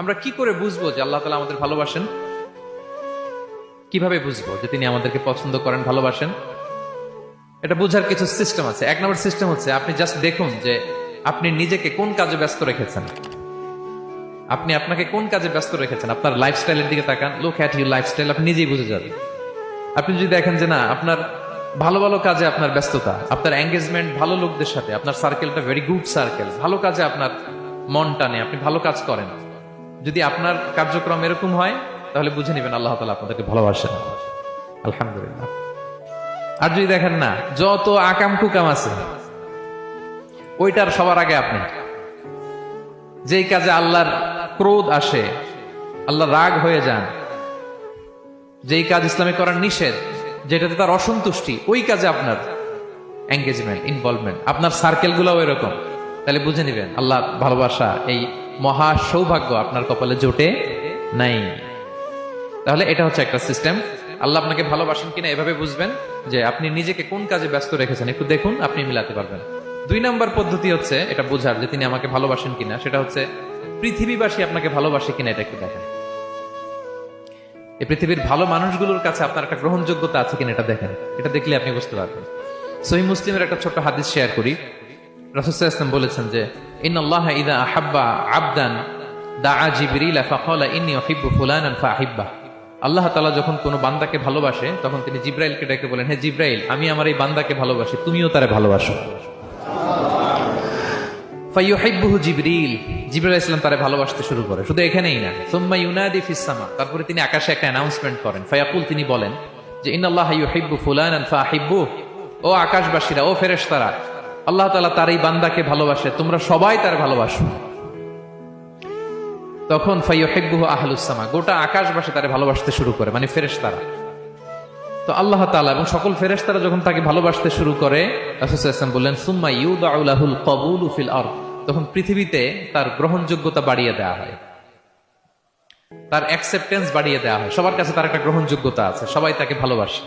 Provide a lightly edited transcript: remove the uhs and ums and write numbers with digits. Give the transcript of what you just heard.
আমরা কি করে বুঝবো যে আল্লাহ তাআলা আমাদের ভালোবাসেন? কিভাবে বুঝবো যে তিনি আমাদেরকে পছন্দ করেন, ভালোবাসেন? এটা বোঝার কিছু সিস্টেম আছে। এক নম্বর সিস্টেম হচ্ছে আপনি জাস্ট দেখুন যে আপনি নিজেকে কোন কাজে ব্যস্ত রেখেছেন। আপনি আপনাকে কোন কাজে ব্যস্ত রেখেছেন, আপনার লাইফস্টাইলের দিকে তাকান। লুক অ্যাট ইউর লাইফস্টাইল, আপনি নিজেই বুঝে যাবেন। আপনি যদি দেখেন যে না, আপনার ভালো ভালো কাজে আপনার ব্যস্ততা, আপনার এঙ্গেজমেন্ট ভালো লোকদের সাথে, আপনার সার্কেলটা ভেরি গুড সার্কেল, ভালো কাজে আপনার মন টানে, আপনি ভালো কাজ করেন, যদি আপনার কার্যক্রম এরকম হয়, তাহলে বুঝে নেবেন আল্লাহ তাআলা আপনাদেরকে ভালোবাসেন। আলহামদুলিল্লাহ। আর যদি দেখেন না, যত আকাম কুকাম আছে ওইটার সবার আগে আপনি, যেই কাজে আল্লাহর ক্রোধ আসে, আল্লাহ রাগ হয়ে যান, যেই কাজ ইসলামে করার নিষেধ, যেটাতে তার অসন্তুষ্টি, ওই কাজে আপনার এঙ্গেজমেন্ট, ইনভলভমেন্ট, আপনার সার্কেল গুলাও এরকম, তাহলে বুঝে নিবেন আল্লাহ ভালোবাসা, এই মহা সৌভাগ্য আপনার কপালে জোটে নাই। তাহলে এটা হচ্ছে একটা সিস্টেম। আল্লাহ আপনাকে ভালোবাসেন কিনা এভাবে বুঝবেন যে আপনি নিজেকে কোন কাজে ব্যস্ত রেখেছেন, একটু দেখুন, আপনি মিলাতে পারবেন। দুই নম্বর পদ্ধতি হচ্ছে এটা বোঝার যে তিনি আমাকে ভালোবাসেন কিনা, সেটা হচ্ছে পৃথিবীবাসী আপনাকে ভালোবাসে কিনা, এটা একটু দেখেন। এই পৃথিবীর ভালো মানুষগুলোর কাছে আপনার একটা গ্রহণযোগ্যতা আছে কিনা, এটা দেখেন। এটা দেখলে আপনি বুঝতে পারবেন। সহিহ মুসলিমের একটা ছোট্ট হাদিস শেয়ার করি। রাসূল সাল্লাল্লাহু আলাইহি ওয়াসাল্লাম বলেছেন যে ইন্নাল্লাহা ইযা আহাব্বা আবদান দাআ জিবরিল ফাকালা ইন্নী উহিব্বু ফুলানান ফাহিব্বা। আল্লাহ তাআলা যখন কোনো বান্দাকে ভালোবাসে, তখন তিনি জিবরাইলকে ডেকে বলেন, হে জিবরাইল, আমি আমার এই বান্দাকে ভালোবাসি, তুমিও তারে ভালোবাসো। ফায়ুহিব্বুহু জিবরিল, জিবরাইল আলাইহিস সালাম তারে ভালোবাসতে শুরু করে। শুধু এখানেই না, সুম্মা ইউনাদি ফিস সামা, তারপরে তিনি আকাশে একটা অ্যানাউন্সমেন্ট করেন। ফায়াকুল, তিনি বলেন যে ইন্নাল্লাহা ইউহিব্বু ফুলানান ফাহিব্বু, ও আকাশবাসীরা, ও ফেরেশতারা, আল্লাহ তাআলা তার এই বান্দাকে ভালোবাসে, তোমরা সবাই তার ভালোবাসো। তখন ফায়ুহিব্বুহু আহলুস সামা, গোটা আকাশবাসী তারে ভালোবাসতে শুরু করে, মানে ফেরেশতারা। তো আল্লাহ তাআলা এবং সকল ফেরেশতারা যখন তাকে ভালোবাসতে শুরু করে, রাসূল সাল্লাল্লাহু আলাইহি ওয়াসাল্লাম বললেন সুম্মা ইউদাউ লাহুল কবুলু ফিল আরদ, তখন পৃথিবীতে তার গ্রহণযোগ্যতা বাড়িয়ে দেওয়া হয়, তার অ্যাকসেপ্টেন্স বাড়িয়ে দেওয়া হয়। সবার কাছে তার একটা গ্রহণযোগ্যতা আছে, সবাই তাকে ভালোবাসে।